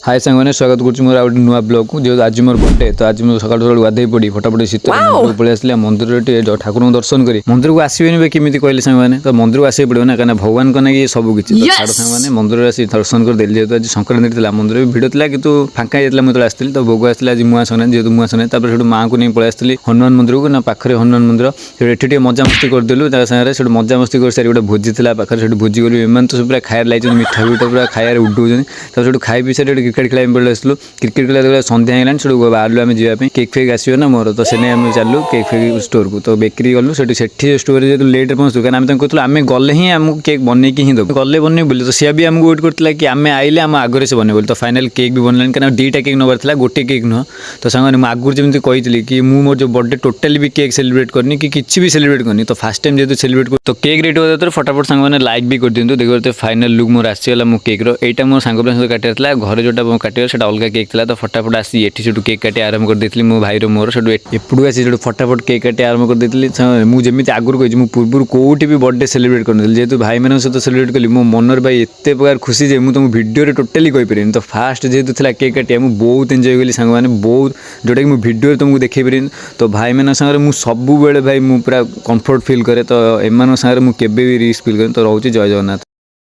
हाय सांगने स्वागत करुँ मोर गोटे नुआ ब्लॉग को जो आज मोर बर्थडे तो आज मुझे सका सका गाधे पड़ी फटाफट शीत मंदिर पलि आसली मंदिर ठाकुर को दर्शन करी मंदिर को आसबे केमी कहले सांगे तो मंदिर को आसके पड़ो ना कहीं भगवान को ना सब किसी छाड़ सांगे मंदिर आसी दर्शन कर देली जेहतु आज संक्रांति था मंदिर भी भिड़ था कि फाँका जाता मुझे आसती तो भोग आसला आज मुआ संक्रांति जेहतु मुआ संक्रांति से माँ को नहीं पलि आसती हनुमान मंदिर को ना पाखे हनुमान मंदिर एटी मजामस्ती करदेलु से मजामस्ती कर सारी गोटे भोजी था पाखे से भोजी गलु एम तो पूरा खाया लाइक मिठा पिठा पूरा खाया उड्डौन तो खाई पी सारी क्रिकेट खेल पड़े आसलु क्रिकेट खेला सन्ध्या होगा बाहर आम जावाई केक फेक आसो ना मोर तो से चलू केक फेक स्टोर को तो बेकरी गलु से स्टोर जो लेट पहुँचू क्या कहूँ आम गले ही आमको केक बनई ही दो गले बन बोली तो सी भी आमको वेट करता कि आम आइले आम आगे से बने बोली तो फाइनाल केक भी बनलानी क्या दुईटा केक नबार था गोटे केक नुह तो सांग आगुरी जमी कही कि मोर जो बर्थडे टोटाली भी केक सेलिब्रेट करनी कि किसी भी सेलिब्रेट करनी तो फास्ट टाइम जेहतु सेलिब्रेट कर तो केक रेट होता फटाफट सांग मैंने लाइक भी कर दिखाते देखो फाइनाल लुक मोर आसीगला मो केक रहा मोर सांग सहित काटार घर जोटा काटार अलग केक था तो फटाफट आसी एटी से केक काटी आरंभ कर देती मो भाई मोर से एपड़ू आसी फटाफट केक काटी आरंभ कर देती मुझे आगुरी कही पूर्व कौटी भी बर्थडे सेलिब्रेट कर जेहतु भाई मान सहित सेलिब्रेट कली मो मनर भाई एत प्रकार खुशी जे मुझे तुम भिडियो टोटाली कहीपर तो फास्ट जेहतु था केक काटिया मुझे बहुत एंजय कली सांग मैंने बहुत जोटा कि मुझे भिडियो तुमको देखी पारि तो भाई मान सागर मुझे सब बेले भाई मुझे पूरा कंफर्ट फिल करे तो एम सागर मुझे भी रिस्क फिल करें तो रोचे जय जगन्नाथ।